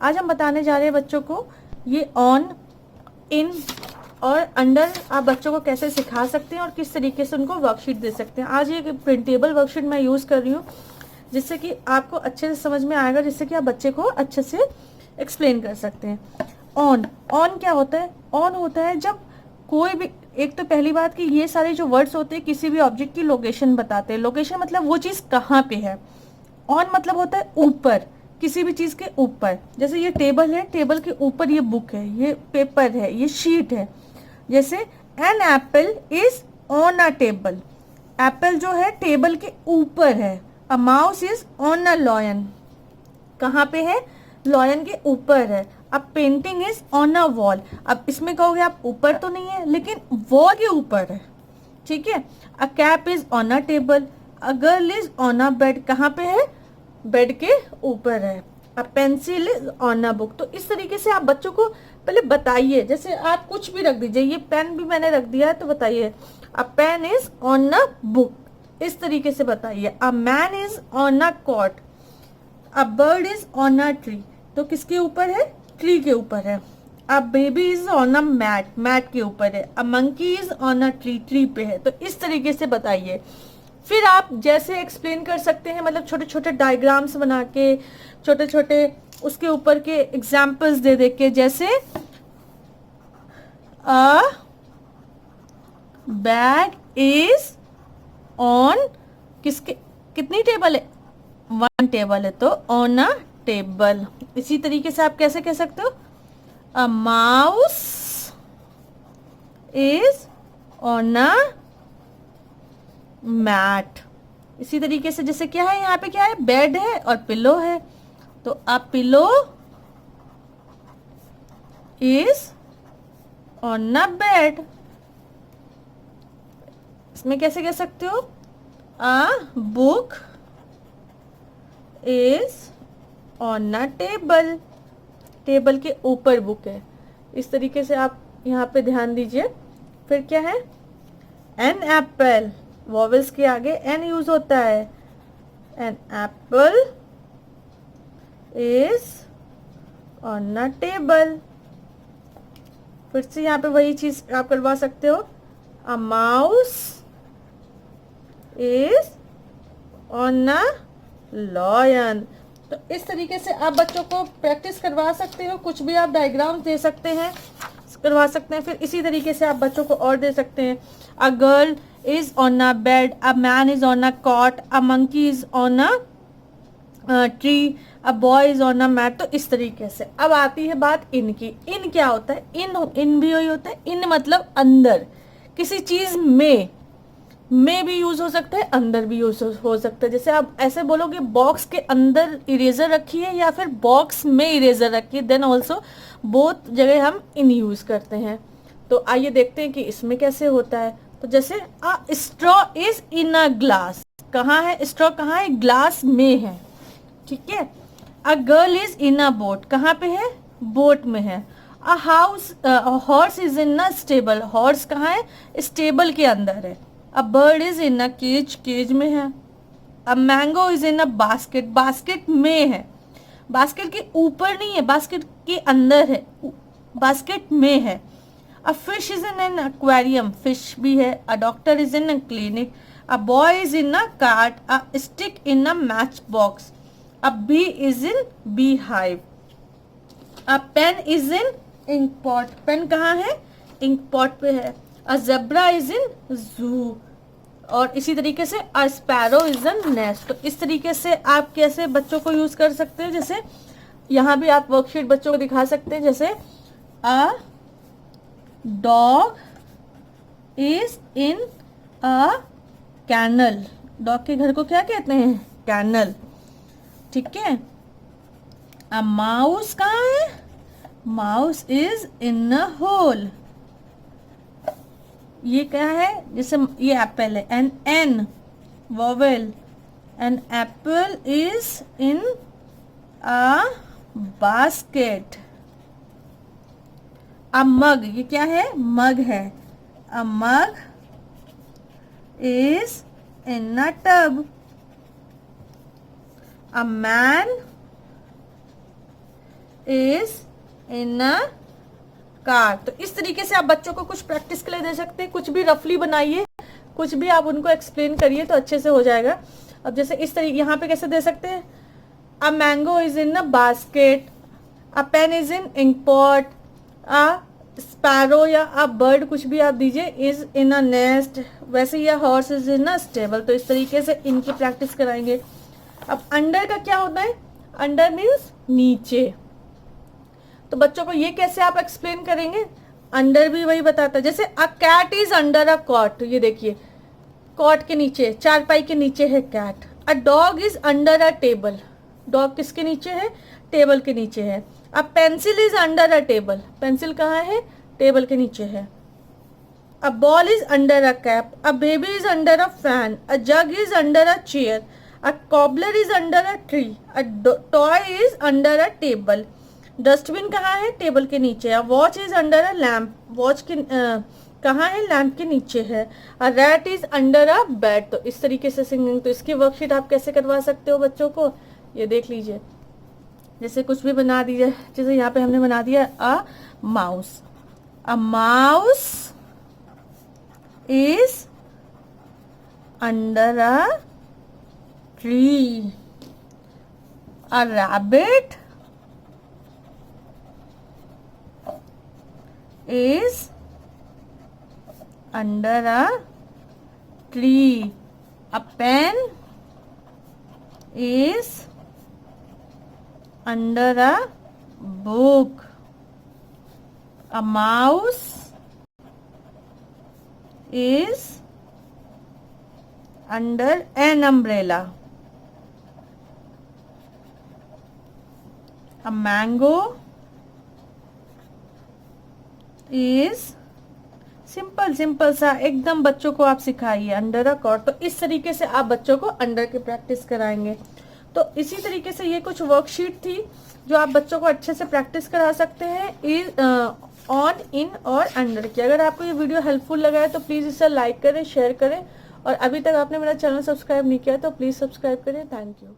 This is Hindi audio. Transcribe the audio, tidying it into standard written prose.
आज हम बताने जा रहे हैं बच्चों को ये ऑन, इन और अंडर आप बच्चों को कैसे सिखा सकते हैं और किस तरीके से उनको वर्कशीट दे सकते हैं। आज ये प्रिंटेबल वर्कशीट मैं यूज़ कर रही हूँ जिससे कि आपको अच्छे से समझ में आएगा, जिससे कि आप बच्चे को अच्छे से एक्सप्लेन कर सकते हैं। ऑन, ऑन क्या होता है? ऑन होता है जब कोई भी, एक तो पहली बात कि ये सारे जो वर्ड्स होते हैं किसी भी ऑब्जेक्ट की लोकेशन बताते हैं। लोकेशन मतलब वो चीज़ कहाँ पे है। ऑन मतलब होता है ऊपर, किसी भी चीज़ के ऊपर। जैसे ये टेबल है, टेबल के ऊपर ये बुक है, ये पेपर है, ये शीट है। जैसे an apple is on a table, apple जो है टेबल के ऊपर है। A mouse is on a lion, कहाँ पे है? लॉयन के ऊपर है। अब painting is on a wall, अब इसमें कहोगे आप ऊपर तो नहीं है, लेकिन वॉल के ऊपर है, ठीक है। A cap is on a table, a girl is on a bed, कहाँ पे है? बेड के ऊपर है। A pencil is on a book. तो इस तरीके से आप बच्चों को पहले बताइए, जैसे आप कुछ भी रख दीजिए, ये पेन भी मैंने रख दिया है तो बताइए a pen is on a book, इस तरीके से बताइए। A man is on a cot, a bird is on a tree, तो किसके ऊपर है? ट्री के ऊपर है। A baby is on a mat, mat के ऊपर है। A monkey is on a tree, tree पे है। तो इस तरीके से बताइए। फिर आप जैसे एक्सप्लेन कर सकते हैं, मतलब छोटे छोटे डायग्राम्स बना के, छोटे छोटे उसके ऊपर के एग्जाम्पल्स दे दे के, जैसे अ बैग इज ऑन, किसके, कितनी टेबल है? वन टेबल है, तो ऑन अ टेबल। इसी तरीके से आप कैसे कह सकते हो? A mouse is on a mat. इसी तरीके से जैसे क्या है, यहाँ पे क्या है? बेड है और पिलो है, तो a pillow is on a bed. इसमें कैसे कह सकते हो? A book is on a table, table के ऊपर बुक है। इस तरीके से आप यहाँ पे ध्यान दीजिए। फिर क्या है? एन एप्पल, वॉवेल्स के आगे एन यूज होता है। An apple is on a table. फिर से यहाँ पे वही चीज आप करवा सकते हो। A mouse is on a lion. तो इस तरीके से आप बच्चों को प्रैक्टिस करवा सकते हो, कुछ भी आप डायग्राम दे सकते हैं, करवा सकते हैं। फिर इसी तरीके से आप बच्चों को और दे सकते हैं। A girl is on a bed, a man is on a cot, a monkey is on a tree, a boy is on a mat. तो इस तरीके से अब आती है बात इन की। इन क्या होता है? इन भी वही होता है। इन मतलब अंदर, किसी चीज में भी यूज हो सकता है, अंदर भी यूज हो सकता है। जैसे आप ऐसे बोलोगे बॉक्स के अंदर इरेजर रखी है या फिर बॉक्स में इरेजर रखी है, देन ऑल्सो बोथ जगह हम इन यूज करते हैं। तो आइए देखते हैं कि इसमें कैसे होता है। तो जैसे a straw is in a glass, कहाँ है स्ट्रॉ? कहाँ है? ग्लास में है, ठीक है। A girl is in a boat, कहाँ पे है? बोट में है। A house, horse is in a stable, horse कहाँ है? स्टेबल के अंदर है। A bird is in a cage, cage में है। A mango is in a basket, basket में है, बास्केट के ऊपर नहीं है, बास्केट के अंदर है, बास्केट में है। A fish is in an aquarium, fish भी है। A doctor is in a clinic. A boy is in a cart, a stick in a match box. A bee is in beehive. A pen is in ink pot, pen कहाँ है? इंक पॉट पे है। अ जेब्रा इज इन जू। और इसी तरीके से अ स्पैरो इज इन नेस्ट। तो इस तरीके से आप कैसे बच्चों को यूज कर सकते हैं। जैसे यहाँ भी आप वर्कशीट बच्चों को दिखा सकते हैं। जैसे a dog is in a kennel, dog के घर को क्या कहते हैं? कैनल, ठीक है। अ माउस कहाँ है? Mouse is in a hole. ये क्या है? जैसे ये एप्पल है, an an vowel, an apple is in a basket. A mug, ये क्या है? मग है। A mug is in a tub. A man is in a car. तो इस तरीके से आप बच्चों को कुछ प्रैक्टिस के लिए दे सकते हैं, कुछ भी रफली बनाइए, कुछ भी आप उनको एक्सप्लेन करिए तो अच्छे से हो जाएगा। अब जैसे इस तरीके यहाँ पे कैसे दे सकते हैं, a mango is in a basket, a pen is in ink pot, a sparrow या अ बर्ड कुछ भी आप दीजिए, इज इन अ नेस्ट, वैसे ही horse is in a stable. तो इस तरीके से इनकी प्रैक्टिस कराएंगे। अब अंडर का क्या होता है, अंडर मीन्स नीचे, तो बच्चों को ये कैसे आप एक्सप्लेन करेंगे, अंडर भी वही बताता है। जैसे a cat is under a cot, ये देखिए कॉट के नीचे, चारपाई के नीचे है cat. A dog is under a table, dog किसके नीचे है, टेबल के नीचे है। A pencil is under a table, pencil कहाँ है, टेबल के नीचे है। A ball is under a cap, a baby is under a fan, a jug is under a chair, a cobbler is under a tree, a toy is under a table. Dustbin कहाँ है, टेबल के नीचे है। Watch is under a lamp, watch के कहाँ है, लैम्प के नीचे है। A rat is under a bed. तो इस तरीके से सिंगिंग, तो इसकी वर्कशीट आप कैसे करवा सकते हो बच्चों को, ये देख लीजिए। जैसे कुछ भी बना दीजिए, जैसे यहाँ पे हमने बना दिया a mouse, a mouse is under a tree, a rabbit is under a tree, a pen is under a book, a mouse is under an umbrella, a mango is, simple simple सा एकदम बच्चों को आप सिखाइए अंडर अ कॉट। तो इस तरीके से आप बच्चों को अंडर की प्रैक्टिस कराएंगे। तो इसी तरीके से ये कुछ वर्कशीट थी जो आप बच्चों को अच्छे से प्रैक्टिस करा सकते हैं इज ऑन, इन और अंडर की। अगर आपको ये वीडियो हेल्पफुल लगा है तो प्लीज़ इसे लाइक करें, शेयर करें, और अभी तक आपने मेरा चैनल सब्सक्राइब नहीं किया तो प्लीज़ सब्सक्राइब करें। Thank you.